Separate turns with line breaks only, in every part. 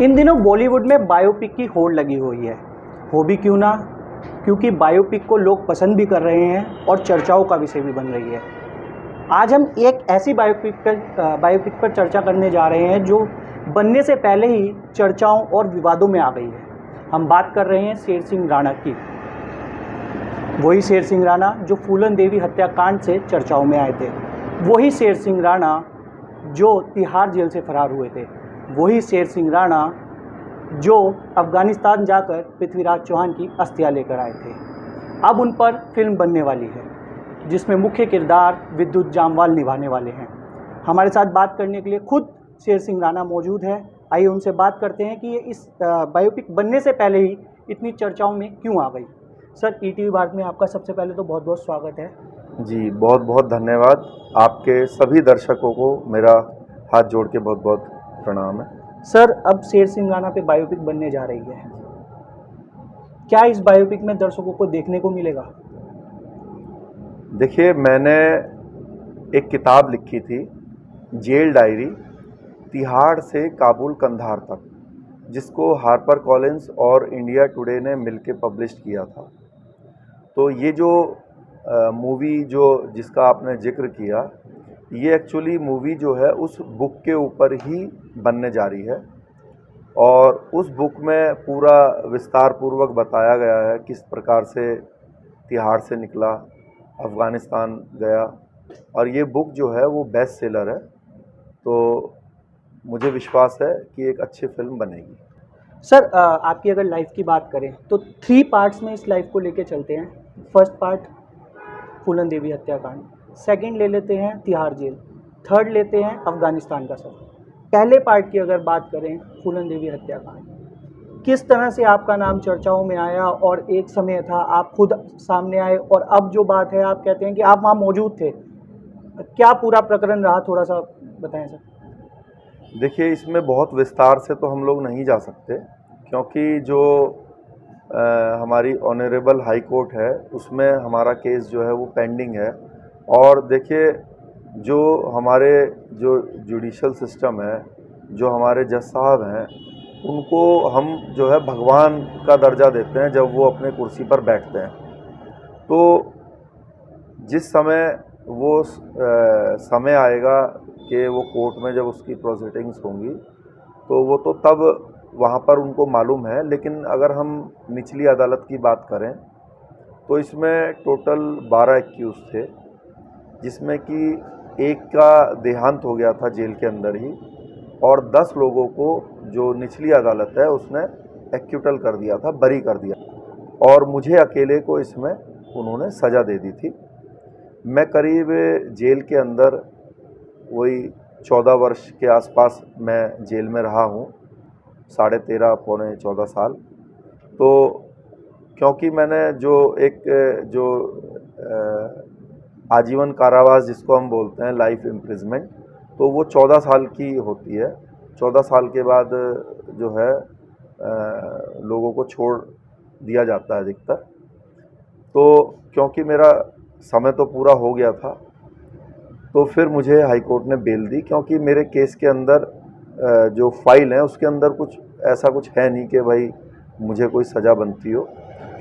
इन दिनों बॉलीवुड में बायोपिक की होड़ लगी हुई है। हो भी क्यों ना, क्योंकि बायोपिक को लोग पसंद भी कर रहे हैं और चर्चाओं का विषय भी बन रही है। आज हम एक ऐसी बायोपिक पर चर्चा करने जा रहे हैं जो बनने से पहले ही चर्चाओं और विवादों में आ गई है। हम बात कर रहे हैं शेर सिंह राणा की। वही शेर सिंह राणा जो फूलन देवी हत्याकांड से चर्चाओं में आए थे, वही शेर सिंह राणा जो तिहाड़ जेल से फरार हुए थे, वही शेर सिंह राणा जो अफगानिस्तान जाकर पृथ्वीराज चौहान की अस्थियां लेकर आए थे। अब उन पर फिल्म बनने वाली है जिसमें मुख्य किरदार विद्युत जामवाल निभाने वाले हैं। हमारे साथ बात करने के लिए खुद शेर सिंह राणा मौजूद है। आइए उनसे बात करते हैं कि ये इस बायोपिक बनने से पहले ही इतनी चर्चाओं में क्यों आ गई। सर, ईटीवी भारत में आपका सबसे पहले तो बहुत बहुत स्वागत है।
जी, बहुत बहुत धन्यवाद। आपके सभी दर्शकों को मेरा हाथ जोड़ के बहुत बहुत प्रणाम है।
सर, अब शेर सिंह राणा पे बायोपिक बनने जा रही है, क्या इस बायोपिक में दर्शकों को देखने को मिलेगा?
देखिए, मैंने एक किताब लिखी थी, जेल डायरी, तिहाड़ से काबुल कंधार तक, जिसको हार्पर कॉलिन्स और इंडिया टुडे ने मिलके पब्लिश किया था। तो ये जो मूवी जिसका आपने जिक्र किया, ये एक्चुअली मूवी जो है उस बुक के ऊपर ही बनने जा रही है और उस बुक में पूरा विस्तार पूर्वक बताया गया है किस प्रकार से तिहाड़ से निकला, अफ़गानिस्तान गया, और ये बुक जो है वो बेस्ट सेलर है। तो मुझे विश्वास है कि एक अच्छी फिल्म बनेगी।
सर, आपकी अगर लाइफ की बात करें तो 3 पार्ट्स में इस लाइफ को लेके चलते हैं। फर्स्ट पार्ट फूलन देवी हत्याकांड, सेकंड ले लेते हैं तिहाड़ जेल, थर्ड लेते हैं अफगानिस्तान का सफर। पहले पार्ट की अगर बात करें फूलन देवी हत्याकांड, किस तरह से आपका नाम चर्चाओं में आया और एक समय था आप खुद सामने आए और अब जो बात है आप कहते हैं कि आप वहाँ मौजूद थे, क्या पूरा प्रकरण रहा, थोड़ा सा बताएं सर।
देखिए, इसमें बहुत विस्तार से तो हम लोग नहीं जा सकते क्योंकि जो हमारी ऑनरेबल हाई कोर्ट है उसमें हमारा केस जो है वो पेंडिंग है। और देखिए, जो हमारे जो जुडिशल सिस्टम है, जो हमारे जज साहब हैं, उनको हम जो है भगवान का दर्जा देते हैं जब वो अपने कुर्सी पर बैठते हैं। तो जिस समय वो समय आएगा कि वो कोर्ट में जब उसकी प्रोसीडिंग्स होंगी तो वो तो तब वहाँ पर उनको मालूम है। लेकिन अगर हम निचली अदालत की बात करें तो इसमें टोटल 12 एक्यूज थे, जिसमें कि एक का देहांत हो गया था जेल के अंदर ही, और 10 लोगों को जो निचली अदालत है उसने एक्यूटल कर दिया था, बरी कर दिया, और मुझे अकेले को इसमें उन्होंने सज़ा दे दी थी। मैं करीब जेल के अंदर वही 14 वर्ष के आसपास मैं जेल में रहा हूँ, 13.5 पौने 14 साल। तो क्योंकि मैंने जो आजीवन कारावास जिसको हम बोलते हैं, लाइफ इम्प्रिजमेंट, तो वो 14 साल की होती है। 14 साल के बाद जो है लोगों को छोड़ दिया जाता है अधिकतर। तो क्योंकि मेरा समय तो पूरा हो गया था तो फिर मुझे हाई कोर्ट ने बेल दी, क्योंकि मेरे केस के अंदर जो फाइल है उसके अंदर ऐसा कुछ है नहीं कि भाई मुझे कोई सज़ा बनती हो।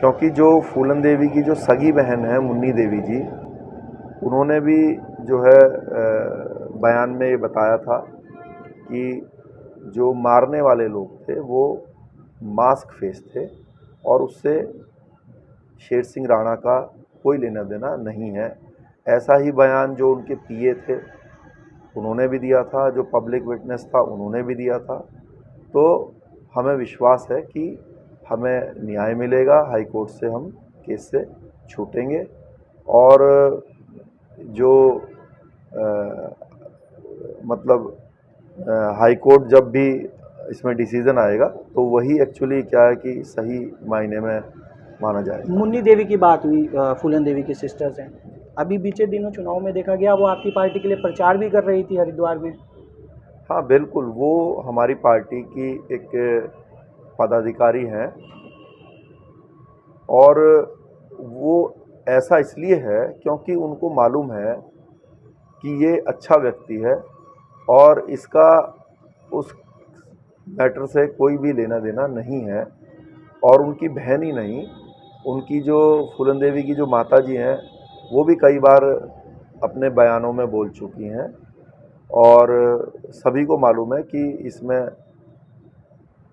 क्योंकि जो फूलन देवी की जो सगी बहन है मुन्नी देवी जी, उन्होंने भी जो है बयान में ये बताया था कि जो मारने वाले लोग थे वो मास्क फेस थे और उससे शेर सिंह राणा का कोई लेना देना नहीं है। ऐसा ही बयान जो उनके पीए थे उन्होंने भी दिया था, जो पब्लिक विटनेस था उन्होंने भी दिया था। तो हमें विश्वास है कि हमें न्याय मिलेगा, हाई कोर्ट से हम केस से छूटेंगे, और जो मतलब हाई कोर्ट जब भी इसमें डिसीज़न आएगा तो वही एक्चुअली क्या है कि सही मायने में माना जाएगा।
मुन्नी देवी की बात हुई, फूलन देवी की सिस्टर्स हैं, अभी बीते दिनों चुनाव में देखा गया वो आपकी पार्टी के लिए प्रचार भी कर रही थी हरिद्वार में।
हाँ बिल्कुल, वो हमारी पार्टी की एक पदाधिकारी हैं और वो ऐसा इसलिए है क्योंकि उनको मालूम है कि ये अच्छा व्यक्ति है और इसका उस मैटर से कोई भी लेना देना नहीं है। और उनकी बहन ही नहीं, उनकी जो फूलन देवी की जो माता जी हैं वो भी कई बार अपने बयानों में बोल चुकी हैं, और सभी को मालूम है कि इसमें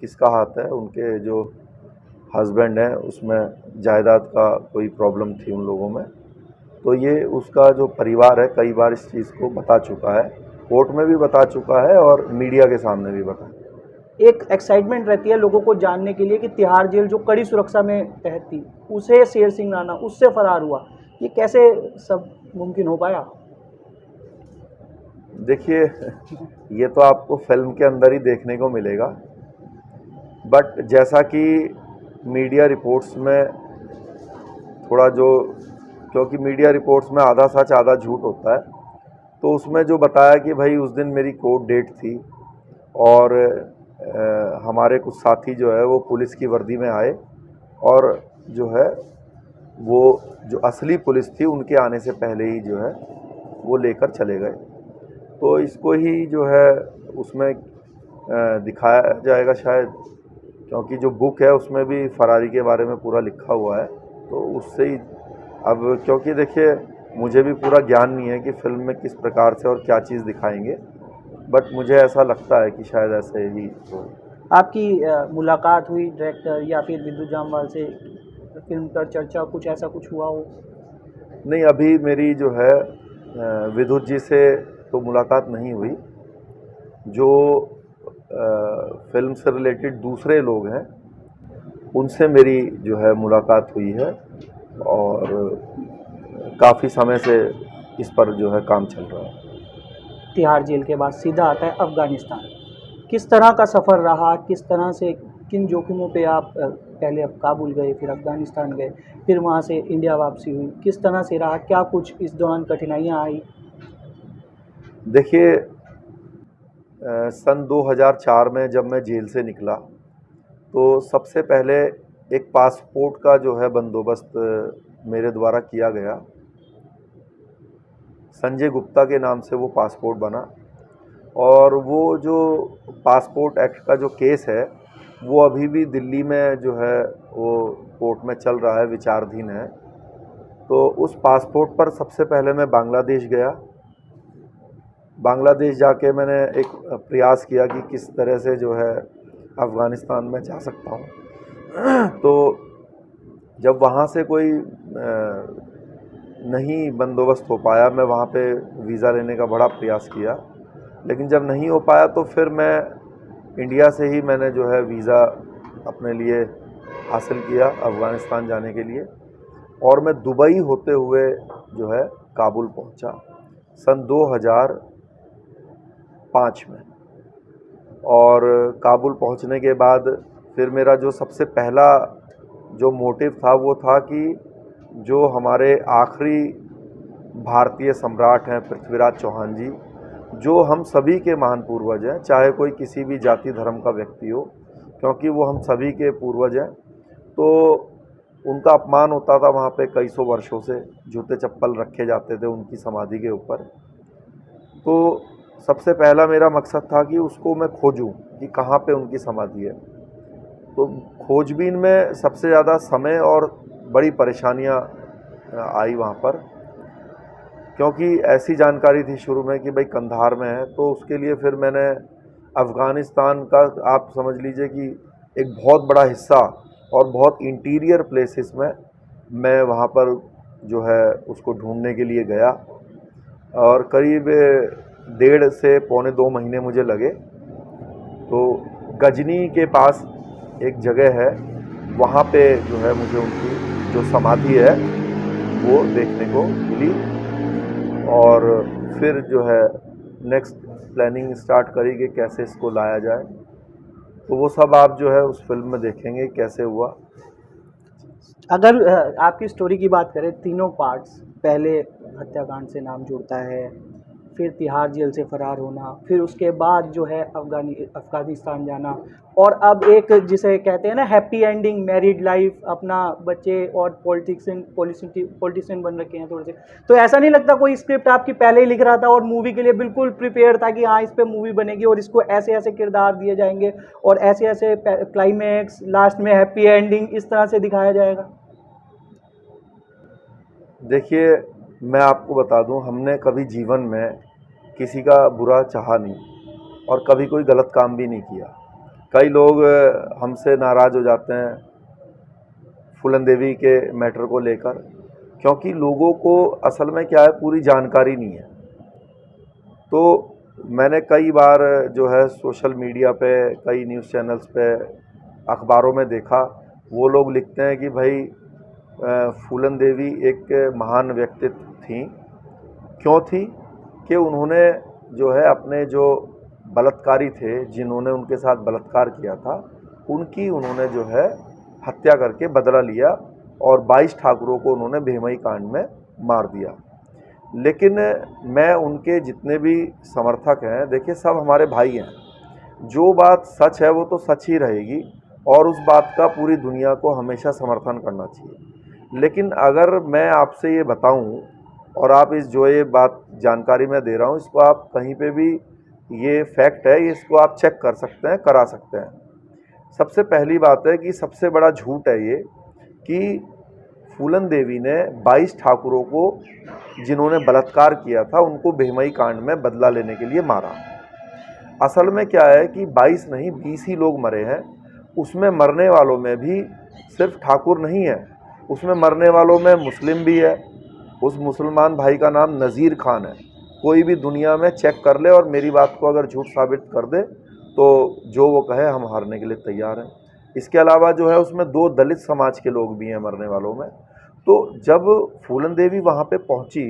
किसका हाथ है। उनके जो हस्बैंड हैं उसमें जायदाद का कोई प्रॉब्लम थी उन लोगों में, तो ये उसका जो परिवार है कई बार इस चीज़ को बता चुका है, कोर्ट में भी बता चुका है और मीडिया के सामने भी बता।
एक एक्साइटमेंट रहती है लोगों को जानने के लिए कि तिहाड़ जेल जो कड़ी सुरक्षा में तहत थी, उसे शेर सिंह राणा उससे फरार हुआ, ये कैसे सब मुमकिन हो पाया?
देखिए, ये तो आपको फिल्म के अंदर ही देखने को मिलेगा, बट जैसा कि मीडिया रिपोर्ट्स में थोड़ा जो, क्योंकि मीडिया रिपोर्ट्स में आधा सच आधा झूठ होता है, तो उसमें जो बताया कि भाई उस दिन मेरी कोर्ट डेट थी और हमारे कुछ साथी जो है वो पुलिस की वर्दी में आए और जो है वो जो असली पुलिस थी उनके आने से पहले ही जो है वो लेकर चले गए। तो इसको ही जो है उसमें दिखाया जाएगा शायद, क्योंकि जो बुक है उसमें भी फरारी के बारे में पूरा लिखा हुआ है, तो उससे ही अब, क्योंकि देखिए मुझे भी पूरा ज्ञान नहीं है कि फिल्म में किस प्रकार से और क्या चीज़ दिखाएंगे, बट मुझे ऐसा लगता है कि शायद ऐसे ही हो।
आपकी मुलाकात हुई डायरेक्टर या फिर विद्युत जामवाल से, फिल्म पर चर्चा कुछ ऐसा कुछ हुआ हो?
नहीं, अभी मेरी जो है विद्युत जी से तो मुलाकात नहीं हुई। जो फिल्म से रिलेटेड दूसरे लोग हैं उनसे मेरी जो है मुलाकात हुई है, और काफ़ी समय से इस पर जो है काम चल रहा है।
तिहाड़ जेल के बाद सीधा आता है अफ़गानिस्तान। किस तरह का सफ़र रहा, किस तरह से, किन जोखिमों पे आप पहले अब काबुल गए, फिर अफ़गानिस्तान गए, फिर वहाँ से इंडिया वापसी हुई, किस तरह से रहा, क्या कुछ इस दौरान कठिनाइयाँ आई?
देखिए, सन 2004 में जब मैं जेल से निकला तो सबसे पहले एक पासपोर्ट का जो है बंदोबस्त मेरे द्वारा किया गया। संजय गुप्ता के नाम से वो पासपोर्ट बना, और वो जो पासपोर्ट एक्ट का जो केस है वो अभी भी दिल्ली में जो है वो कोर्ट में चल रहा है, विचाराधीन है। तो उस पासपोर्ट पर सबसे पहले मैं बांग्लादेश गया। बांग्लादेश जाके मैंने एक प्रयास किया कि किस तरह से जो है अफ़गानिस्तान में जा सकता हूँ। तो जब वहाँ से कोई नहीं बंदोबस्त हो पाया, मैं वहाँ पे वीज़ा लेने का बड़ा प्रयास किया, लेकिन जब नहीं हो पाया तो फिर मैं इंडिया से ही मैंने जो है वीज़ा अपने लिए हासिल किया अफ़गानिस्तान जाने के लिए, और मैं दुबई होते हुए जो है काबुल पहुँचा सन 2005 में। और काबुल पहुँचने के बाद फिर मेरा जो सबसे पहला जो मोटिव था वो था कि जो हमारे आखिरी भारतीय सम्राट हैं पृथ्वीराज चौहान जी, जो हम सभी के महान पूर्वज हैं, चाहे कोई किसी भी जाति धर्म का व्यक्ति हो, क्योंकि वो हम सभी के पूर्वज हैं, तो उनका अपमान होता था वहाँ पे कई सौ वर्षों से, जूते चप्पल रखे जाते थे उनकी समाधि के ऊपर। तो सबसे पहला मेरा मकसद था कि उसको मैं खोजूं कि कहाँ पे उनकी समाधि है। तो खोजबीन में सबसे ज़्यादा समय और बड़ी परेशानियाँ आई वहाँ पर, क्योंकि ऐसी जानकारी थी शुरू में कि भाई कंधार में है, तो उसके लिए फिर मैंने अफ़गानिस्तान का, आप समझ लीजिए कि एक बहुत बड़ा हिस्सा और बहुत इंटीरियर प्लेसेस में मैं वहाँ पर जो है उसको ढूंढने के लिए गया, और करीब 1.5 से पौने 2 महीने मुझे लगे। तो गजनी के पास एक जगह है, वहाँ पे जो है मुझे उनकी जो समाधि है वो देखने को मिली, और फिर जो है नेक्स्ट प्लानिंग स्टार्ट करी कि कैसे इसको लाया जाए। तो वो सब आप जो है उस फिल्म में देखेंगे कैसे हुआ।
अगर आपकी स्टोरी की बात करें, तीनों पार्ट्स, पहले हत्याकांड से नाम जुड़ता है, फिर तिहाड़ जेल से फ़रार होना, फिर उसके बाद जो है अफ़गानिस्तान जाना, और अब एक जिसे कहते हैं ना हैप्पी एंडिंग, मैरिड लाइफ, अपना बच्चे, और पॉलिटिशियन बन रखे हैं थोड़े से। तो ऐसा नहीं लगता कोई स्क्रिप्ट आपकी पहले ही लिख रहा था और मूवी के लिए बिल्कुल प्रिपेयर था कि हाँ इस पे मूवी बनेगी और इसको ऐसे ऐसे किरदार दिए जाएंगे और ऐसे ऐसे क्लाइमैक्स, लास्ट में हैप्पी एंडिंग, इस तरह से दिखाया जाएगा?
देखिए, मैं आपको बता दूं, हमने कभी जीवन में किसी का बुरा चाहा नहीं और कभी कोई गलत काम भी नहीं किया। कई लोग हमसे नाराज़ हो जाते हैं फूलन देवी के मैटर को लेकर, क्योंकि लोगों को असल में क्या है, पूरी जानकारी नहीं है। तो मैंने कई बार जो है सोशल मीडिया पे, कई न्यूज़ चैनल्स पे, अखबारों में देखा, वो लोग लिखते हैं कि भाई फूलन देवी एक महान व्यक्तित्व थी। क्यों थी? कि उन्होंने जो है अपने जो बलात्कारी थे, जिन्होंने उनके साथ बलात्कार किया था, उनकी उन्होंने जो है हत्या करके बदला लिया और 22 ठाकुरों को उन्होंने भेमई कांड में मार दिया। लेकिन मैं उनके जितने भी समर्थक हैं, देखिए सब हमारे भाई हैं। जो बात सच है वो तो सच ही रहेगी और उस बात का पूरी दुनिया को हमेशा समर्थन करना चाहिए। लेकिन अगर मैं आपसे ये बताऊं, और आप ये बात जानकारी मैं दे रहा हूं, इसको आप कहीं पे भी, ये फैक्ट है, इसको आप चेक कर सकते हैं, करा सकते हैं। सबसे पहली बात है कि सबसे बड़ा झूठ है ये कि फूलन देवी ने 22 ठाकुरों को, जिन्होंने बलात्कार किया था, उनको भेमई कांड में बदला लेने के लिए मारा। असल में क्या है कि 22 नहीं 20 ही लोग मरे हैं। उसमें मरने वालों में भी सिर्फ ठाकुर नहीं है, उसमें मरने वालों में मुस्लिम भी है। उस मुसलमान भाई का नाम नज़ीर खान है। कोई भी दुनिया में चेक कर ले और मेरी बात को अगर झूठ साबित कर दे तो जो वो कहे हम हारने के लिए तैयार हैं। इसके अलावा जो है उसमें 2 दलित समाज के लोग भी हैं मरने वालों में। तो जब फूलन देवी वहाँ पे पहुँची,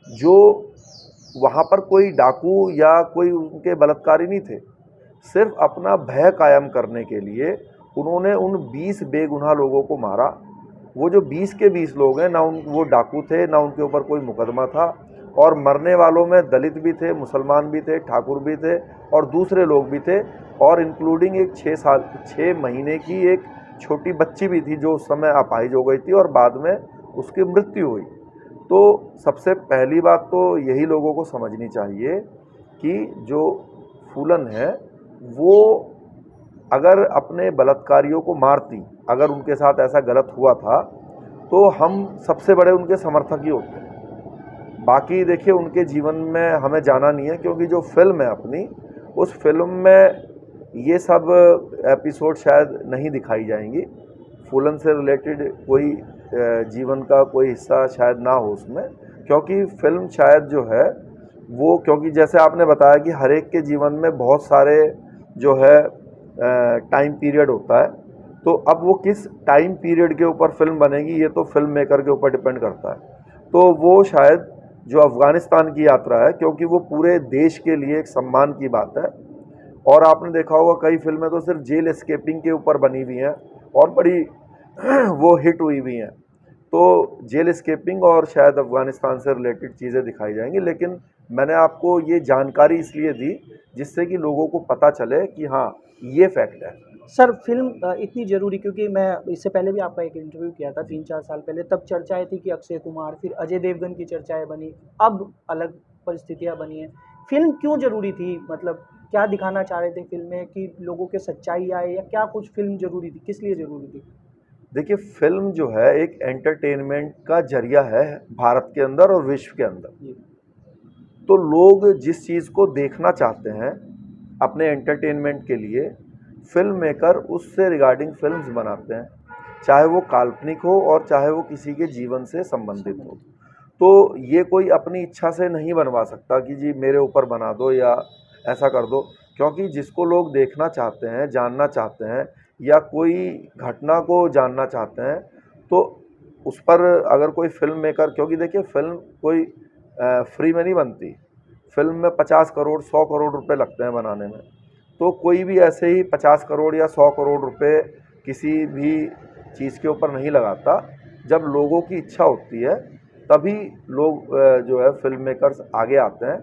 जो वहाँ पर कोई डाकू या कोई उनके बलात्कारी नहीं थे, सिर्फ अपना भय कायम करने के लिए उन्होंने उन 20 बेगुनाह लोगों को मारा। वो जो 20 के 20 लोग हैं, ना वो डाकू थे, ना उनके ऊपर कोई मुकदमा था, और मरने वालों में दलित भी थे, मुसलमान भी थे, ठाकुर भी थे और दूसरे लोग भी थे, और इंक्लूडिंग एक 6 महीने की एक छोटी बच्ची भी थी जो उस समय अपाहिज हो गई थी और बाद में उसकी मृत्यु हुई। तो सबसे पहली बात तो यही लोगों को समझनी चाहिए कि जो फूलन है वो अगर अपने बलात्कारियों को मारती, अगर उनके साथ ऐसा गलत हुआ था, तो हम सबसे बड़े उनके समर्थक ही होते हैं। बाकी देखिए उनके जीवन में हमें जाना नहीं है, क्योंकि जो फिल्म है अपनी, उस फिल्म में ये सब एपिसोड शायद नहीं दिखाई जाएंगी। फूलन से रिलेटेड कोई जीवन का कोई हिस्सा शायद ना हो उसमें, क्योंकि फिल्म शायद जो है वो, क्योंकि जैसे आपने बताया कि हर एक के जीवन में बहुत सारे जो है टाइम पीरियड होता है, तो अब वो किस टाइम पीरियड के ऊपर फिल्म बनेगी ये तो फिल्म मेकर के ऊपर डिपेंड करता है। तो वो शायद जो अफ़गानिस्तान की यात्रा है, क्योंकि वो पूरे देश के लिए एक सम्मान की बात है, और आपने देखा होगा कई फिल्में तो सिर्फ जेल एस्केपिंग के ऊपर बनी हुई हैं और बड़ी वो हिट हुई हुई हैं। तो जेल एस्केपिंग और शायद अफ़गानिस्तान से रिलेटेड चीज़ें दिखाई जाएंगी। लेकिन मैंने आपको ये जानकारी इसलिए दी जिससे कि लोगों को पता चले कि हाँ ये फैक्ट है।
सर फिल्म इतनी ज़रूरी, क्योंकि मैं इससे पहले भी आपका एक इंटरव्यू किया था 3-4 साल पहले, तब चर्चाएं थी कि अक्षय कुमार, फिर अजय देवगन की चर्चाएं बनी, अब अलग परिस्थितियां बनी हैं। फिल्म क्यों ज़रूरी थी? मतलब क्या दिखाना चाह रहे थे फिल्म में, कि लोगों के सच्चाई आए, या क्या कुछ फिल्म ज़रूरी थी, किस लिए ज़रूरी थी?
देखिए फिल्म जो है एक एंटरटेनमेंट का जरिया है भारत के अंदर और विश्व के अंदर।
जी।
तो लोग जिस चीज़ को देखना चाहते हैं अपने एंटरटेनमेंट के लिए, फिल्म मेकर उससे रिगार्डिंग फिल्म्स बनाते हैं, चाहे वो काल्पनिक हो और चाहे वो किसी के जीवन से संबंधित हो। तो ये कोई अपनी इच्छा से नहीं बनवा सकता कि जी मेरे ऊपर बना दो या ऐसा कर दो, क्योंकि जिसको लोग देखना चाहते हैं, जानना चाहते हैं, या कोई घटना को जानना चाहते हैं, तो उस पर अगर कोई फिल्म मेकर, क्योंकि देखिए फिल्म कोई फ्री में नहीं बनती। फिल्म में 50 करोड़ 100 करोड़ रुपए लगते हैं बनाने में। तो कोई भी ऐसे ही 50 करोड़ या 100 करोड़ रुपए किसी भी चीज़ के ऊपर नहीं लगाता। जब लोगों की इच्छा होती है तभी लोग जो है फिल्म मेकर्स आगे आते हैं।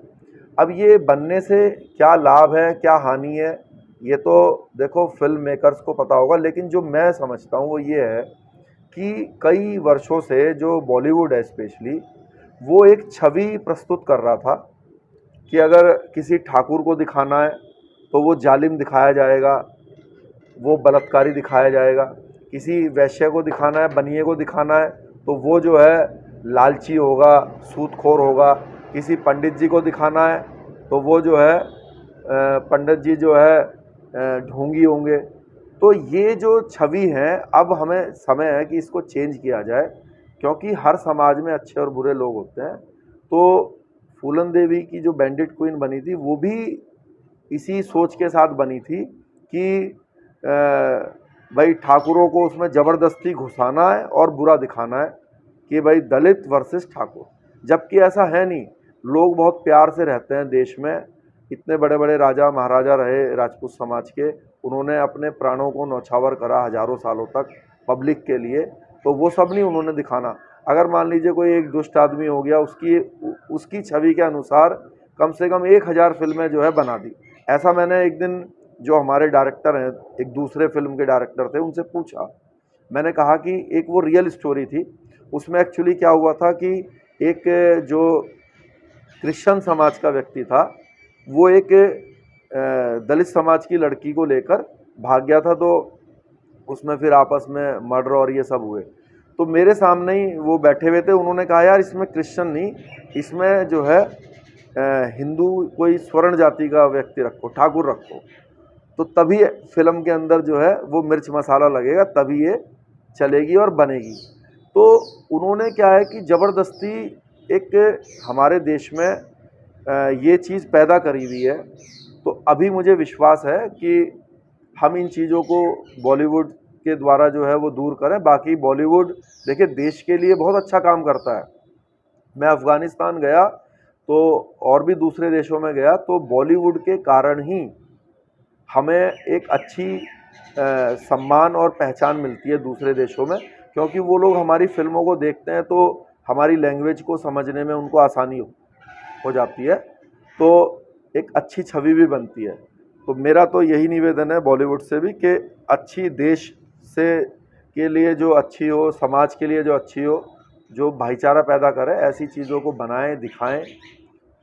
अब ये बनने से क्या लाभ है क्या हानि है ये तो देखो फिल्म मेकर्स को पता होगा, लेकिन जो मैं समझता हूँ वो ये है कि कई वर्षों से जो बॉलीवुड है स्पेशली, वो एक छवि प्रस्तुत कर रहा था कि अगर किसी ठाकुर को दिखाना है तो वो जालिम दिखाया जाएगा, वो बलात्कारी दिखाया जाएगा। किसी वैश्य को दिखाना है, बनिए को दिखाना है तो वो जो है लालची होगा, सूदखोर होगा। किसी पंडित जी को दिखाना है तो वो जो है पंडित जी जो है ढोंगी होंगे। तो ये जो छवि है, अब हमें समय है कि इसको चेंज किया जाए, क्योंकि हर समाज में अच्छे और बुरे लोग होते हैं। तो फूलन देवी की जो बैंडिट क्वीन बनी थी वो भी इसी सोच के साथ बनी थी कि भाई ठाकुरों को उसमें ज़बरदस्ती घुसाना है और बुरा दिखाना है कि भाई दलित वर्सेस ठाकुर, जबकि ऐसा है नहीं। लोग बहुत प्यार से रहते हैं देश में। इतने बड़े बड़े राजा महाराजा रहे राजपूत समाज के, उन्होंने अपने प्राणों को न्यौछावर करा हजारों सालों तक पब्लिक के लिए, तो वो सब नहीं उन्होंने दिखाना। अगर मान लीजिए कोई एक दुष्ट आदमी हो गया, उसकी छवि के अनुसार कम से कम 1000 फिल्में जो है बना दी। ऐसा मैंने एक दिन जो हमारे डायरेक्टर हैं, एक दूसरे फिल्म के डायरेक्टर थे, उनसे पूछा। मैंने कहा कि एक वो रियल स्टोरी थी, उसमें एक्चुअली क्या हुआ था कि एक जो क्रिश्चियन समाज का व्यक्ति था वो एक दलित समाज की लड़की को लेकर भाग गया था, तो उसमें फिर आपस में मर्डर और ये सब हुए। तो मेरे सामने ही वो बैठे हुए थे, उन्होंने कहा यार इसमें क्रिश्चियन नहीं, इसमें जो है हिंदू कोई स्वर्ण जाति का व्यक्ति रखो, ठाकुर रखो, तो तभी फिल्म के अंदर जो है वो मिर्च मसाला लगेगा, तभी ये चलेगी और बनेगी। तो उन्होंने क्या है कि ज़बरदस्ती एक हमारे देश में ये चीज़ पैदा करी हुई है। तो अभी मुझे विश्वास है कि हम इन चीज़ों को बॉलीवुड के द्वारा जो है वो दूर करें। बाकी बॉलीवुड देखिए देश के लिए बहुत अच्छा काम करता है। मैं अफ़गानिस्तान गया तो और भी दूसरे देशों में गया, तो बॉलीवुड के कारण ही हमें एक अच्छी सम्मान और पहचान मिलती है दूसरे देशों में, क्योंकि वो लोग हमारी फिल्मों को देखते हैं तो हमारी लैंग्वेज को समझने में उनको आसानी हो जाती है, तो एक अच्छी छवि भी बनती है। तो मेरा तो यही निवेदन है बॉलीवुड से भी कि अच्छी देश से के लिए जो अच्छी हो, समाज के लिए जो अच्छी हो, जो भाईचारा पैदा करे, ऐसी चीज़ों को बनाएं, दिखाएं,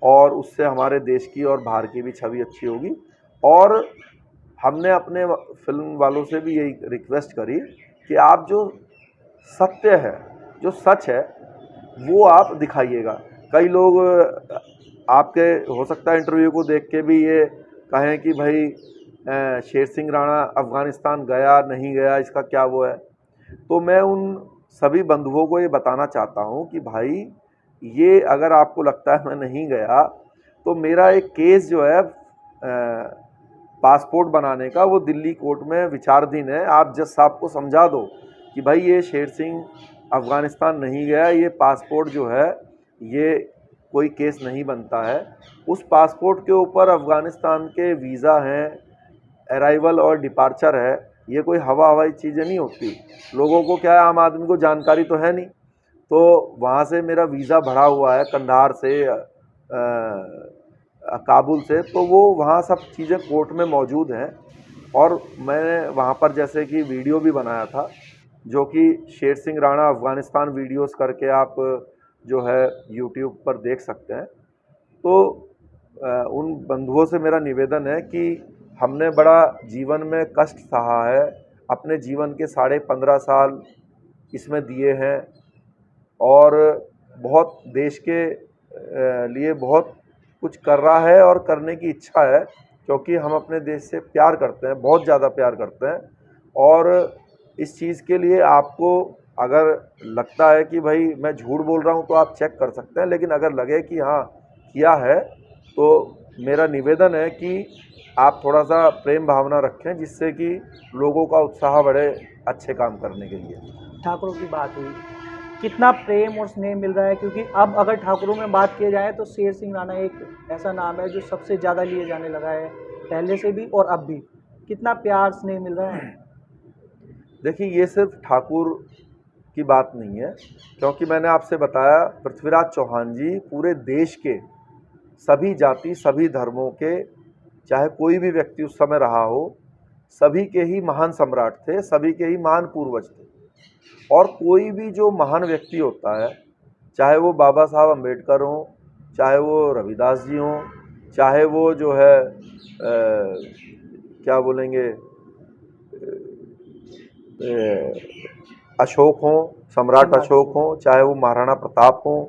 और उससे हमारे देश की और बाहर की भी छवि अच्छी होगी। और हमने अपने फिल्म वालों से भी यही रिक्वेस्ट करी कि आप जो सत्य है, जो सच है, वो आप दिखाइएगा। कई लोग आपके हो सकता है इंटरव्यू को देख के भी ये कहें कि भाई शेर सिंह राणा अफ़गानिस्तान गया नहीं गया, इसका क्या वो है। तो मैं उन सभी बंधुओं को ये बताना चाहता हूँ कि भाई ये अगर आपको लगता है मैं नहीं गया, तो मेरा एक केस जो है पासपोर्ट बनाने का, वो दिल्ली कोर्ट में विचाराधीन है। आप जज साहब को समझा दो कि भाई ये शेर सिंह अफ़गानिस्तान नहीं गया, ये पासपोर्ट जो है ये कोई केस नहीं बनता है। उस पासपोर्ट के ऊपर अफ़गानिस्तान के वीज़ा हैं, अराइवल और डिपार्चर है, ये कोई हवाई चीज़ें नहीं होती। लोगों को क्या है, आम आदमी को जानकारी तो है नहीं। तो वहाँ से मेरा वीज़ा भरा हुआ है कंधार से, काबुल से, तो वो वहाँ सब चीज़ें कोर्ट में मौजूद हैं। और मैंने वहाँ पर जैसे कि वीडियो भी बनाया था, जो कि शेर सिंह राणा अफ़गानिस्तान वीडियोस करके आप जो है यूट्यूब पर देख सकते हैं। तो उन बंधुओं से मेरा निवेदन है कि हमने बड़ा जीवन में कष्ट सहा है, अपने जीवन के 15.5 साल इसमें दिए हैं, और बहुत देश के लिए बहुत कुछ कर रहा है और करने की इच्छा है, क्योंकि हम अपने देश से प्यार करते हैं, बहुत ज़्यादा प्यार करते हैं। और इस चीज़ के लिए आपको अगर लगता है कि भाई मैं झूठ बोल रहा हूँ तो आप चेक कर सकते हैं, लेकिन अगर लगे कि हाँ किया है, तो मेरा निवेदन है कि आप थोड़ा सा प्रेम भावना रखें, जिससे कि लोगों का उत्साह बढ़े अच्छे काम करने के लिए।
ठाकुरों की बात हुई, कितना प्रेम और स्नेह मिल रहा है, क्योंकि अब अगर ठाकुरों में बात की जाए तो शेर सिंह राणा एक ऐसा नाम है जो सबसे ज़्यादा लिए जाने लगा है, पहले से भी और अब भी। कितना प्यार स्नेह मिल रहा है।
देखिए, ये सिर्फ ठाकुर की बात नहीं है, क्योंकि मैंने आपसे बताया पृथ्वीराज चौहान जी पूरे देश के सभी जाति सभी धर्मों के, चाहे कोई भी व्यक्ति उस समय रहा हो, सभी के ही महान सम्राट थे, सभी के ही महान पूर्वज थे। और कोई भी जो महान व्यक्ति होता है, चाहे वो बाबा साहब अम्बेडकर हों, चाहे वो रविदास जी हों, चाहे वो जो है क्या बोलेंगे अशोक हों, सम्राट अशोक हों, चाहे वो महाराणा प्रताप हों,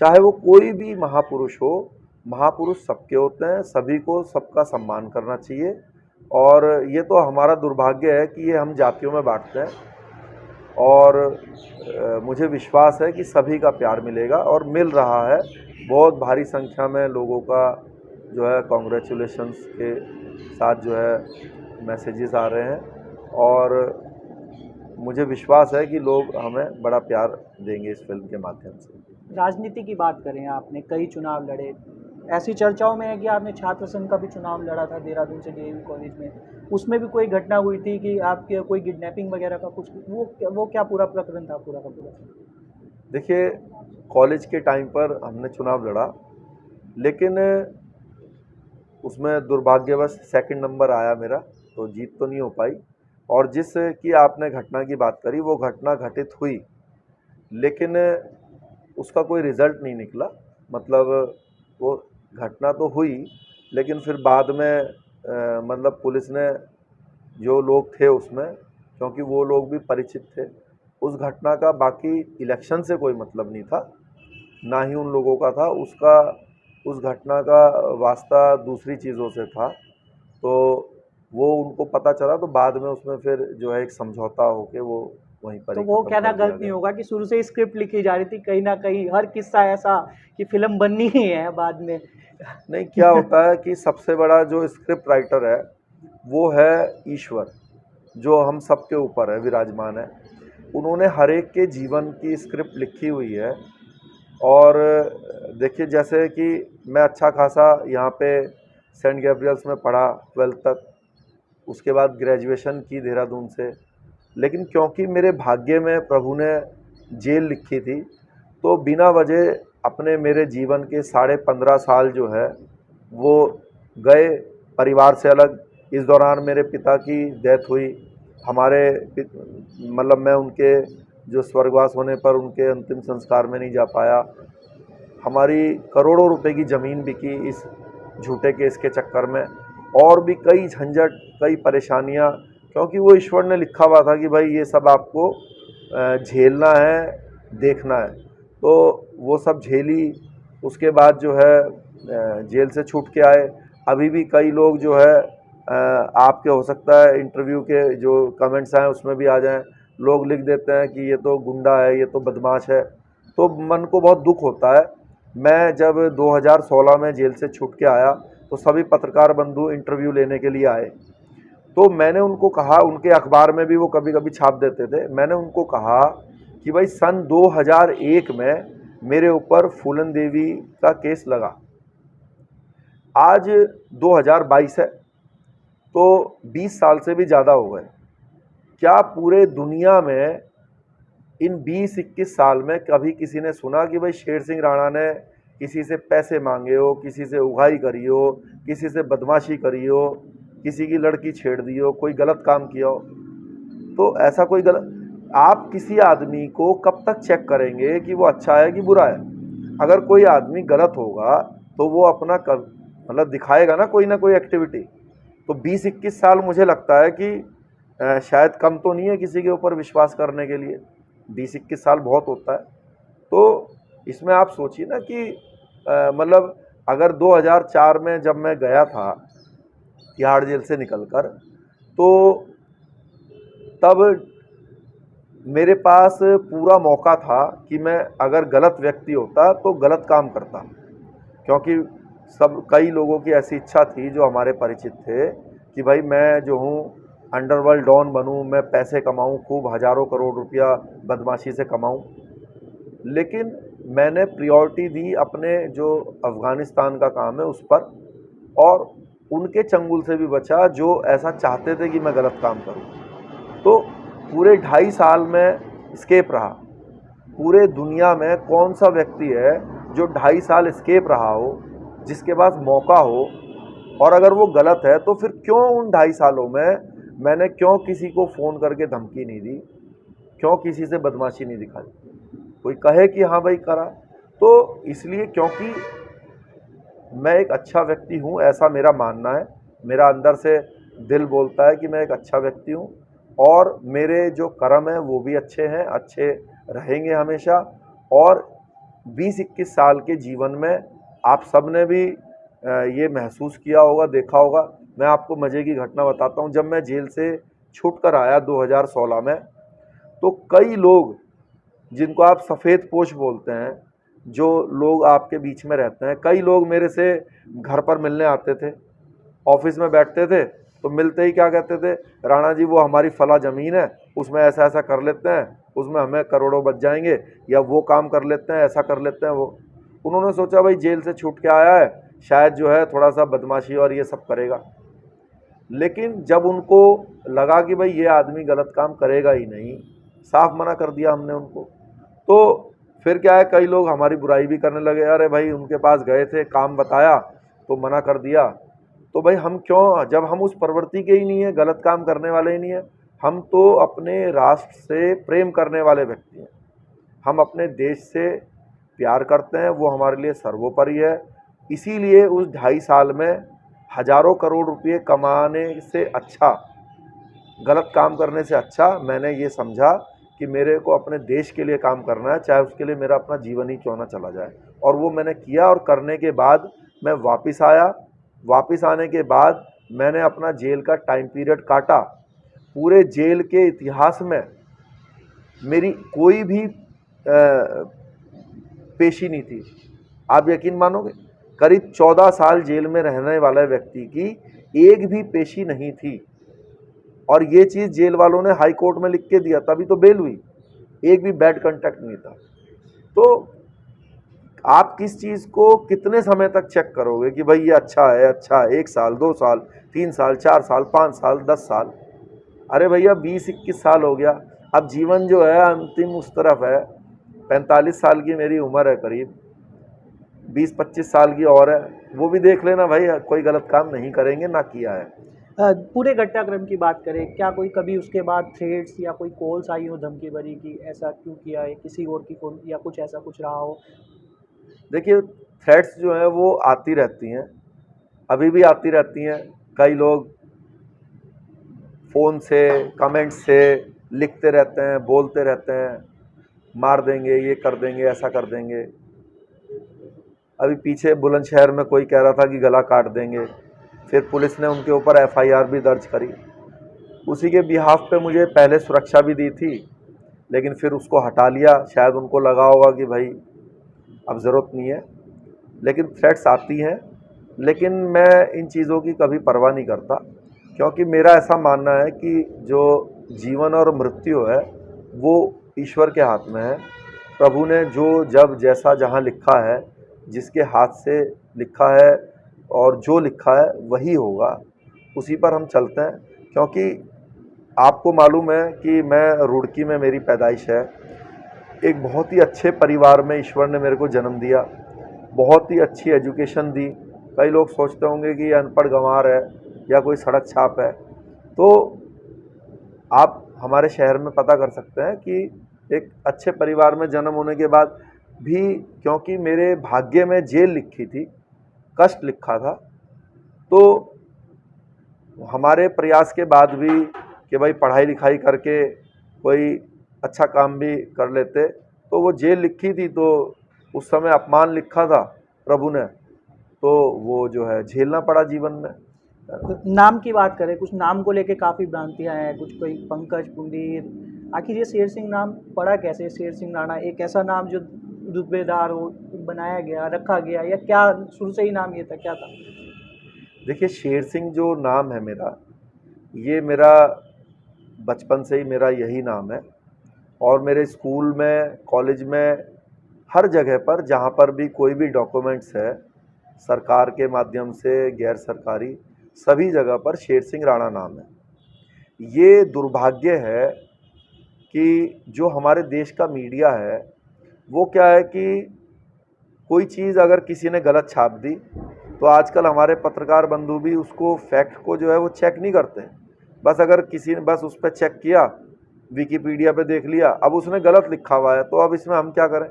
चाहे वो कोई भी महापुरुष हो, महापुरुष सबके होते हैं, सभी को सबका सम्मान करना चाहिए। और ये तो हमारा दुर्भाग्य है कि ये हम जातियों में बांटते हैं, और मुझे विश्वास है कि सभी का प्यार मिलेगा और मिल रहा है। बहुत भारी संख्या में लोगों का जो है कॉन्ग्रेचुलेशंस के साथ जो है मैसेजेस आ रहे हैं, और मुझे विश्वास है कि लोग हमें बड़ा प्यार देंगे इस फिल्म के माध्यम से।
राजनीति की बात करें, आपने कई चुनाव लड़े, ऐसी चर्चाओं में है कि आपने छात्र संघ का भी चुनाव लड़ा था देहरादून से डीएवी कॉलेज में, उसमें भी कोई घटना हुई थी कि आपके कोई किडनैपिंग वगैरह का कुछ, वो क्या पूरा प्रकरण था पूरा का पूरा?
देखिए, कॉलेज के टाइम पर हमने चुनाव लड़ा, लेकिन उसमें दुर्भाग्यवश सेकंड नंबर आया मेरा, तो जीत तो नहीं हो पाई। और जिस की आपने घटना की बात करी, वो घटना घटित हुई, लेकिन उसका कोई रिज़ल्ट नहीं निकला। मतलब वो घटना तो हुई, लेकिन फिर बाद में मतलब पुलिस ने, जो लोग थे उसमें, क्योंकि वो लोग भी परिचित थे उस घटना का, बाकी इलेक्शन से कोई मतलब नहीं था, ना ही उन लोगों का था, उसका उस घटना का वास्ता दूसरी चीज़ों से था। तो वो उनको पता चला, तो बाद में उसमें फिर जो है एक समझौता होके वो वहीं पर
तो
ही
वो
खत्म
कहना
कर दिया
गलत नहीं
गया।
होगा कि शुरू से ही स्क्रिप्ट लिखी जा रही थी, कहीं ना कहीं हर किस्सा ऐसा कि फिल्म बननी ही है बाद में?
नहीं, क्या होता है कि सबसे बड़ा जो स्क्रिप्ट राइटर है वो है ईश्वर, जो हम सबके ऊपर है, विराजमान है। उन्होंने हर एक के जीवन की स्क्रिप्ट लिखी हुई है। और देखिए, जैसे कि मैं अच्छा खासा यहाँ पे सेंट गैब्रियल्स में पढ़ा 12th तक, उसके बाद ग्रेजुएशन की देहरादून से, लेकिन क्योंकि मेरे भाग्य में प्रभु ने जेल लिखी थी, तो बिना वजह अपने मेरे जीवन के 15.5 साल जो है वो गए परिवार से अलग। इस दौरान मेरे पिता की डेथ हुई, हमारे मतलब मैं उनके जो स्वर्गवास होने पर उनके अंतिम संस्कार में नहीं जा पाया। हमारी करोड़ों रुपए की ज़मीन बिकी इस झूठे केस के चक्कर में, और भी कई झंझट, कई परेशानियां, क्योंकि वो ईश्वर ने लिखा हुआ था कि भाई ये सब आपको झेलना है, देखना है। तो वो सब झेली। उसके बाद जो है जेल से छूट के आए। अभी भी कई लोग जो है आपके हो सकता है इंटरव्यू के जो कमेंट्स आए उसमें भी आ जाएं, लोग लिख देते हैं कि ये तो गुंडा है, ये तो बदमाश है। तो मन को बहुत दुख होता है। मैं जब 2016 में जेल से छूट के आया, तो सभी पत्रकार बंधु इंटरव्यू लेने के लिए आए। तो मैंने उनको कहा, उनके अखबार में भी वो कभी कभी छाप देते थे, मैंने उनको कहा कि भाई सन 2001 में मेरे ऊपर फूलन देवी का केस लगा, आज 2022 है, तो 20 साल से भी ज़्यादा हो गए। क्या पूरे दुनिया में इन 20-21 साल में कभी किसी ने सुना कि भाई शेर सिंह राणा ने किसी से पैसे मांगे हो, किसी से उगाही करी हो, किसी से बदमाशी करी हो, किसी की लड़की छेड़ दी हो, कोई गलत काम किया हो? तो ऐसा कोई गलत, आप किसी आदमी को कब तक चेक करेंगे कि वो अच्छा है कि बुरा है? अगर कोई आदमी गलत होगा तो वो अपना मतलब दिखाएगा ना कोई एक्टिविटी। तो 20-21 साल मुझे लगता है कि शायद कम तो नहीं है किसी के ऊपर विश्वास करने के लिए। 20-21 साल बहुत होता है। तो इसमें आप सोचिए ना कि मतलब अगर 2004 में जब मैं गया था तिहाड़ जेल से निकलकर, तो तब मेरे पास पूरा मौका था कि मैं अगर गलत व्यक्ति होता तो गलत काम करता, क्योंकि कई लोगों की ऐसी इच्छा थी जो हमारे परिचित थे कि भाई मैं जो हूँ अंडरवर्ल्ड डॉन बनूँ, मैं पैसे कमाऊँ, खूब हज़ारों करोड़ रुपया बदमाशी से कमाऊँ। लेकिन मैंने प्रायोरिटी दी अपने जो अफ़गानिस्तान का काम है उस पर, और उनके चंगुल से भी बचा जो ऐसा चाहते थे कि मैं गलत काम करूं। तो पूरे 2.5 साल में स्केप रहा। पूरे दुनिया में कौन सा व्यक्ति है जो 2.5 साल स्केप रहा हो, जिसके पास मौका हो, और अगर वो गलत है तो फिर क्यों उन 2.5 सालों में मैंने क्यों किसी को फ़ोन करके धमकी नहीं दी, क्यों किसी से बदमाशी नहीं दिखाई। कोई कहे कि हाँ भाई करा, तो इसलिए क्योंकि मैं एक अच्छा व्यक्ति हूँ, ऐसा मेरा मानना है। मेरा अंदर से दिल बोलता है कि मैं एक अच्छा व्यक्ति हूँ, और मेरे जो कर्म हैं वो भी अच्छे हैं, अच्छे रहेंगे हमेशा। और 20-21 साल के जीवन में आप सब ने भी ये महसूस किया होगा, देखा होगा। मैं आपको मज़े की घटना बताता हूँ। जब मैं जेल से छूट कर आया 2016 में, तो कई लोग जिनको आप सफ़ेद पोश बोलते हैं, जो लोग आपके बीच में रहते हैं, कई लोग मेरे से घर पर मिलने आते थे, ऑफिस में बैठते थे, तो मिलते ही क्या कहते थे, राणा जी वो हमारी फला ज़मीन है, उसमें ऐसा ऐसा कर लेते हैं, उसमें हमें करोड़ों बच जाएंगे, या वो काम कर लेते हैं, ऐसा कर लेते हैं। वो उन्होंने सोचा भाई जेल से छूट के आया है, शायद जो है थोड़ा सा बदमाशी और ये सब करेगा। लेकिन जब उनको लगा कि भाई ये आदमी गलत काम करेगा ही नहीं, साफ मना कर दिया हमने उनको। तो फिर क्या है, कई लोग हमारी बुराई भी करने लगे, अरे भाई उनके पास गए थे, काम बताया तो मना कर दिया। तो भाई हम क्यों, जब हम उस प्रवृत्ति के ही नहीं है, गलत काम करने वाले ही नहीं है, हम तो अपने राष्ट्र से प्रेम करने वाले व्यक्ति हैं। हम अपने देश से प्यार करते हैं, वो हमारे लिए सर्वोपरि है। इसीलिए उस 2.5 साल में हज़ारों करोड़ रुपये कमाने से अच्छा, गलत काम करने से अच्छा, मैंने ये समझा कि मेरे को अपने देश के लिए काम करना है, चाहे उसके लिए मेरा अपना जीवन ही क्यों ना चला जाए। और वो मैंने किया, और करने के बाद मैं वापस आया। वापस आने के बाद मैंने अपना जेल का टाइम पीरियड काटा। पूरे जेल के इतिहास में मेरी कोई भी पेशी नहीं थी। आप यकीन मानोगे, करीब 14 साल जेल में रहने वाले व्यक्ति की एक भी पेशी नहीं थी। और ये चीज़ जेल वालों ने हाई कोर्ट में लिख के दिया, तभी तो बेल हुई। एक भी बैड कंटेक्ट नहीं था। तो आप किस चीज़ को कितने समय तक चेक करोगे कि भाई ये अच्छा है, अच्छा है, 1 साल, 2 साल, 3 साल, 4 साल, 5 साल, 10 साल? अरे भैया 20-21 साल हो गया। अब जीवन जो है अंतिम उस तरफ है। 45 साल की मेरी उम्र है, करीब 20-25 साल की और है, वो भी देख लेना भाई, कोई गलत काम नहीं करेंगे, ना किया है।
पूरे घटनाक्रम की बात करें, क्या कोई कभी उसके बाद थ्रेड्स या कोई कॉल्स आई हो धमकी भरी कि ऐसा क्यों किया है, किसी और की फोन या कुछ ऐसा कुछ रहा हो?
देखिए, थ्रेट्स जो हैं वो आती रहती हैं, अभी भी आती रहती हैं। कई लोग फ़ोन से, कमेंट से लिखते रहते हैं, बोलते रहते हैं, मार देंगे, ये कर देंगे, ऐसा कर देंगे। अभी पीछे बुलंदशहर में कोई कह रहा था कि गला काट देंगे, फिर पुलिस ने उनके ऊपर एफआईआर भी दर्ज करी। उसी के बिहाफ पे मुझे पहले सुरक्षा भी दी थी, लेकिन फिर उसको हटा लिया। शायद उनको लगा होगा कि भाई अब ज़रूरत नहीं है। लेकिन थ्रेट्स आती हैं, लेकिन मैं इन चीज़ों की कभी परवाह नहीं करता, क्योंकि मेरा ऐसा मानना है कि जो जीवन और मृत्यु है वो ईश्वर के हाथ में है। प्रभु ने जो जब जैसा जहाँ लिखा है, जिसके हाथ से लिखा है और जो लिखा है वही होगा, उसी पर हम चलते हैं। क्योंकि आपको मालूम है कि मैं रुड़की में मेरी पैदाइश है। एक बहुत ही अच्छे परिवार में ईश्वर ने मेरे को जन्म दिया, बहुत ही अच्छी एजुकेशन दी। कई लोग सोचते होंगे कि ये अनपढ़ गंवार है या कोई सड़क छाप है, तो आप हमारे शहर में पता कर सकते हैं कि एक अच्छे परिवार में जन्म होने के बाद भी, क्योंकि मेरे भाग्य में जेल लिखी थी, कष्ट लिखा था, तो हमारे प्रयास के बाद भी कि भाई पढ़ाई लिखाई करके कोई अच्छा काम भी कर लेते, तो वो जेल लिखी थी, तो उस समय अपमान लिखा था प्रभु ने, तो वो जो है झेलना पड़ा जीवन में।
नाम की बात करें, कुछ नाम को लेके काफ़ी भ्रांतियां हैं, कुछ कोई पंकज पुंडीर, आखिर ये शेर सिंह नाम पड़ा कैसे? शेर सिंह राणा एक ऐसा नाम जो रुतबेदार हो, बनाया गया, रखा गया, या क्या शुरू से ही नाम ये था, क्या था?
देखिए, शेर सिंह जो नाम है मेरा, ये मेरा बचपन से ही मेरा यही नाम है। और मेरे स्कूल में, कॉलेज में, हर जगह पर जहाँ पर भी कोई भी डॉक्यूमेंट्स है, सरकार के माध्यम से, गैर सरकारी, सभी जगह पर शेर सिंह राणा नाम है। ये दुर्भाग्य है कि जो हमारे देश का मीडिया है वो क्या है कि कोई चीज़ अगर किसी ने गलत छाप दी तो आजकल हमारे पत्रकार बंधु भी उसको फैक्ट को जो है वो चेक नहीं करते। बस अगर किसी ने बस उस पर चेक किया, विकिपीडिया पे देख लिया, अब उसने गलत लिखा हुआ है तो अब इसमें हम क्या करें।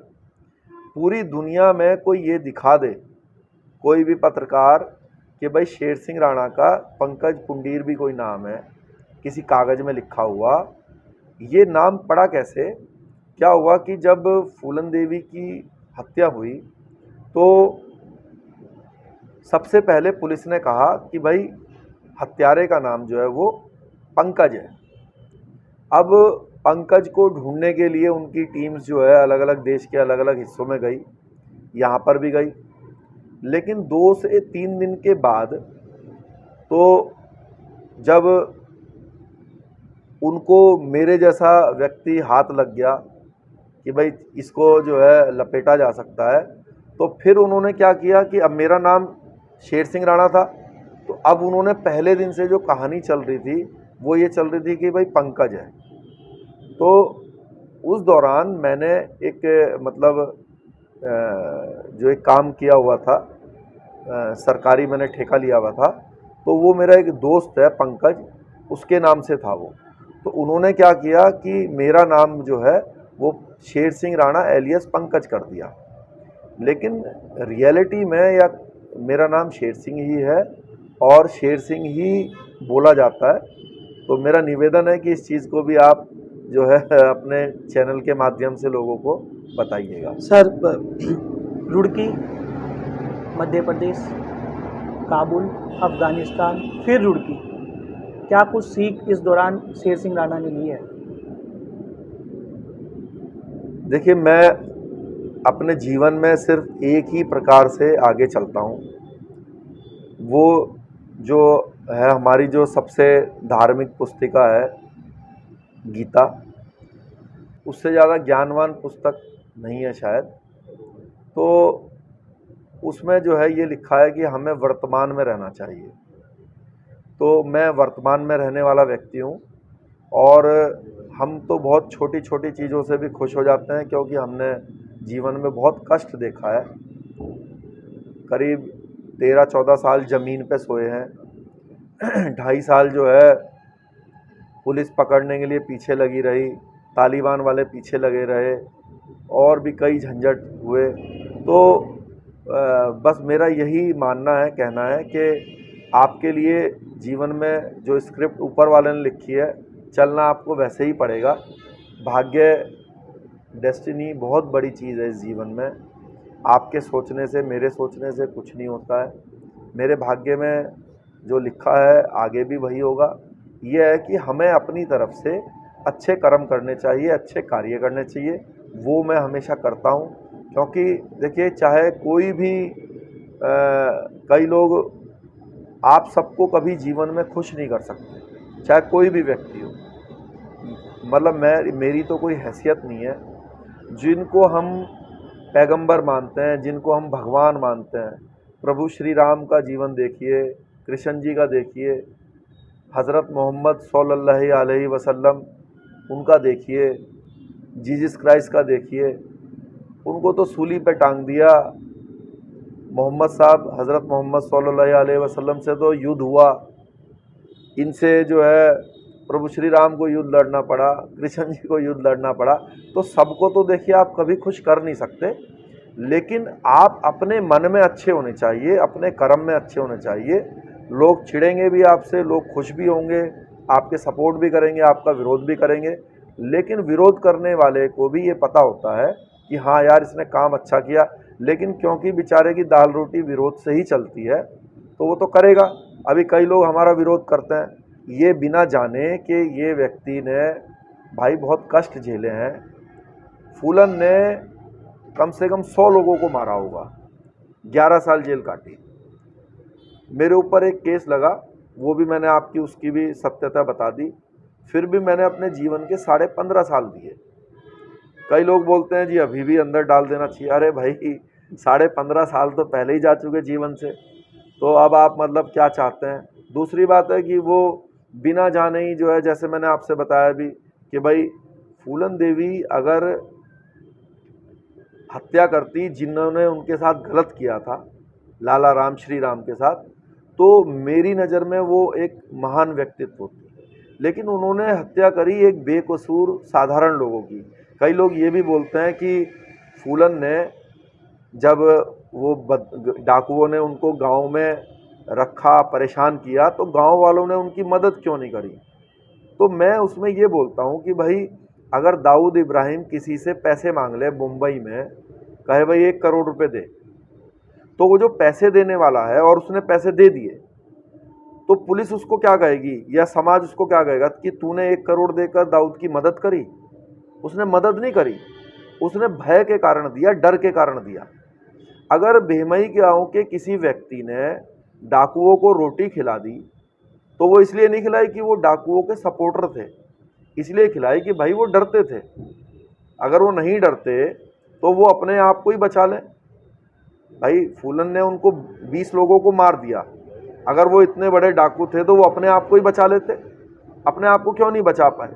पूरी दुनिया में कोई ये दिखा दे, कोई भी पत्रकार, कि भाई शेर सिंह राणा का पंकज पुंडीर भी कोई नाम है किसी कागज़ में लिखा हुआ, ये नाम पड़ा कैसे। क्या हुआ कि जब फूलन देवी की हत्या हुई तो सबसे पहले पुलिस ने कहा कि भाई हत्यारे का नाम जो है वो पंकज है। अब पंकज को ढूंढने के लिए उनकी टीम्स जो है अलग अलग देश के अलग अलग हिस्सों में गई, यहाँ पर भी गई, लेकिन 2 से 3 दिन के बाद तो जब उनको मेरे जैसा व्यक्ति हाथ लग गया कि भाई इसको जो है लपेटा जा सकता है, तो फिर उन्होंने क्या किया कि अब मेरा नाम शेर सिंह राणा था, तो अब उन्होंने पहले दिन से जो कहानी चल रही थी वो ये चल रही थी कि भाई पंकज है। तो उस दौरान मैंने एक मतलब जो एक काम किया हुआ था, सरकारी मैंने ठेका लिया हुआ था, तो वो मेरा एक दोस्त है पंकज, उसके नाम से था वो। तो उन्होंने क्या किया कि मेरा नाम जो है वो शेर सिंह राणा एलियस पंकज कर दिया, लेकिन रियलिटी में या मेरा नाम शेर सिंह ही है और शेर सिंह ही बोला जाता है। तो मेरा निवेदन है कि इस चीज़ को भी आप जो है अपने चैनल के माध्यम से लोगों को बताइएगा।
सर, रुड़की, मध्य प्रदेश, काबुल, अफ़गानिस्तान, फिर रुड़की, क्या कुछ सीख इस दौरान शेर सिंह राणा ने ली है?
देखिए, मैं अपने जीवन में सिर्फ एक ही प्रकार से आगे चलता हूँ, वो जो है हमारी जो सबसे धार्मिक पुस्तिका है गीता, उससे ज़्यादा ज्ञानवान पुस्तक नहीं है शायद। तो उसमें जो है ये लिखा है कि हमें वर्तमान में रहना चाहिए। तो मैं वर्तमान में रहने वाला व्यक्ति हूँ और हम तो बहुत छोटी छोटी चीज़ों से भी खुश हो जाते हैं, क्योंकि हमने जीवन में बहुत कष्ट देखा है। करीब 13-14 साल ज़मीन पे सोए हैं, 2.5 साल जो है पुलिस पकड़ने के लिए पीछे लगी रही, तालिबान वाले पीछे लगे रहे और भी कई झंझट हुए। तो बस मेरा यही मानना है, कहना है कि आपके लिए जीवन में जो स्क्रिप्ट ऊपर वाले ने लिखी है, चलना आपको वैसे ही पड़ेगा। भाग्य, डेस्टिनी बहुत बड़ी चीज़ है इस जीवन में। आपके सोचने से, मेरे सोचने से कुछ नहीं होता है। मेरे भाग्य में जो लिखा है आगे भी वही होगा। ये है कि हमें अपनी तरफ से अच्छे कर्म करने चाहिए, अच्छे कार्य करने चाहिए। वो मैं हमेशा करता हूँ, क्योंकि देखिए चाहे कोई भी कई लोग, आप सबको कभी जीवन में खुश नहीं कर सकते, चाहे कोई भी व्यक्ति हो। मतलब मेरी तो कोई हैसियत नहीं है। जिनको हम पैगंबर मानते हैं, जिनको हम भगवान मानते हैं, प्रभु श्री राम का जीवन देखिए, कृष्ण जी का देखिए, हज़रत मोहम्मद सल्लल्लाहु अलैहि वसल्लम उनका देखिए, जीसस क्राइस्ट का देखिए, उनको तो सूली पे टांग दिया। मोहम्मद साहब, हज़रत मोहम्मद सल्लल्लाहु अलैहि वसल्लम से तो युद्ध हुआ, इनसे जो है प्रभु श्री राम को युद्ध लड़ना पड़ा, कृष्ण जी को युद्ध लड़ना पड़ा। तो सबको तो देखिए आप कभी खुश कर नहीं सकते, लेकिन आप अपने मन में अच्छे होने चाहिए, अपने कर्म में अच्छे होने चाहिए। लोग चिढ़ेंगे भी आपसे, लोग खुश भी होंगे, आपके सपोर्ट भी करेंगे, आपका विरोध भी करेंगे, लेकिन विरोध करने वाले को भी ये पता होता है कि हाँ यार इसने काम अच्छा किया, लेकिन क्योंकि बेचारे की दाल रोटी विरोध से ही चलती है तो वो तो करेगा। अभी कई लोग हमारा विरोध करते हैं, ये बिना जाने कि ये व्यक्ति ने भाई बहुत कष्ट झेले हैं। फूलन ने कम से कम 100 लोगों को मारा होगा, 11 साल जेल काटी। मेरे ऊपर एक केस लगा, वो भी मैंने आपकी उसकी भी सत्यता बता दी। फिर भी मैंने अपने जीवन के 15.5 साल दिए। कई लोग बोलते हैं जी अभी भी अंदर डाल देना चाहिए। अरे भाई 15.5 साल तो पहले ही जा चुके जीवन से, तो अब आप मतलब क्या चाहते हैं। दूसरी बात है कि वो बिना जाने ही जो है, जैसे मैंने आपसे बताया भी कि भाई फूलन देवी अगर हत्या करती जिन्होंने उनके साथ गलत किया था, लाला राम श्री राम के साथ, तो मेरी नज़र में वो एक महान व्यक्तित्व होती। लेकिन उन्होंने हत्या करी एक बेकसूर साधारण लोगों की। कई लोग ये भी बोलते हैं कि फूलन ने जब वो डाकुओं ने उनको गांव में रखा, परेशान किया, तो गांव वालों ने उनकी मदद क्यों नहीं करी। तो मैं उसमें ये बोलता हूँ कि भाई अगर दाऊद इब्राहिम किसी से पैसे मांग ले मुंबई में, कहे भाई 1 करोड़ रुपए दे, तो वो जो पैसे देने वाला है और उसने पैसे दे दिए, तो पुलिस उसको क्या कहेगी या समाज उसको क्या कहेगा कि तूने 1 करोड़ देकर दाऊद की मदद करी। उसने मदद नहीं करी, उसने भय के कारण दिया, डर के कारण दिया। अगर भेमई गांव के किसी व्यक्ति ने डाकुओं को रोटी खिला दी, तो वो इसलिए नहीं खिलाई कि वो डाकुओं के सपोर्टर थे, इसलिए खिलाई कि भाई वो डरते थे। अगर वो नहीं डरते तो वो अपने आप को ही बचा लें। भाई फूलन ने उनको 20 लोगों को मार दिया, अगर वो इतने बड़े डाकू थे तो वो अपने आप को ही बचा लेते, अपने आप को क्यों नहीं बचा पाए।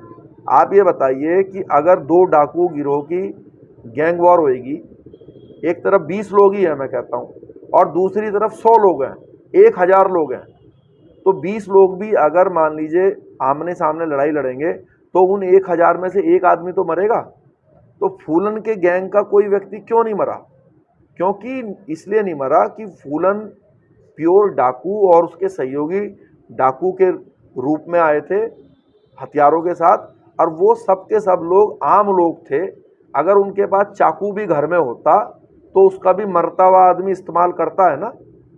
आप ये बताइए कि अगर 2 डाकू गिरोह की गैंग वॉर होएगी, एक तरफ 20 लोग ही हैं मैं कहता हूँ, और दूसरी तरफ 100 लोग हैं, 1000 लोग हैं, तो 20 लोग भी अगर मान लीजिए आमने सामने लड़ाई लड़ेंगे तो उन 1000 में से एक आदमी तो मरेगा। तो फूलन के गैंग का कोई व्यक्ति क्यों नहीं मरा? क्योंकि इसलिए नहीं मरा कि फूलन प्योर डाकू और उसके सहयोगी डाकू के रूप में आए थे हथियारों के साथ, और वो सब के सब लोग आम लोग थे। अगर उनके पास चाकू भी घर में होता तो उसका भी मरता हुआ आदमी इस्तेमाल करता है ना,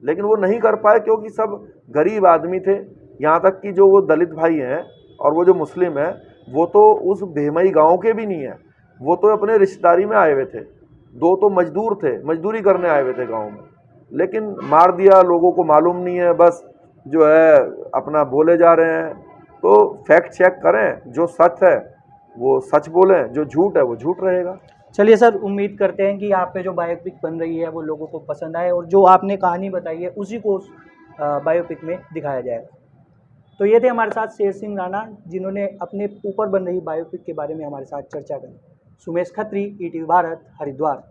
लेकिन वो नहीं कर पाए क्योंकि सब गरीब आदमी थे। यहाँ तक कि जो वो दलित भाई हैं और वो जो मुस्लिम हैं, वो तो उस भेमई गांव के भी नहीं है, वो तो अपने रिश्तेदारी में आए हुए थे। 2 तो मजदूर थे, मजदूरी करने आए हुए थे गांव में, लेकिन मार दिया। लोगों को मालूम नहीं है, बस जो है अपना बोले जा रहे हैं। तो फैक्ट चेक करें, जो सच है वो सच बोलें, जो झूठ है वो झूठ रहेगा।
चलिए सर, उम्मीद करते हैं कि आप पे जो बायोपिक बन रही है वो लोगों को पसंद आए और जो आपने कहानी बताई है उसी को बायोपिक में दिखाया जाए। तो ये थे हमारे साथ शेर सिंह राणा, जिन्होंने अपने ऊपर बन रही बायोपिक के बारे में हमारे साथ चर्चा करी। सुमेश खत्री, ईटीवी भारत, हरिद्वार।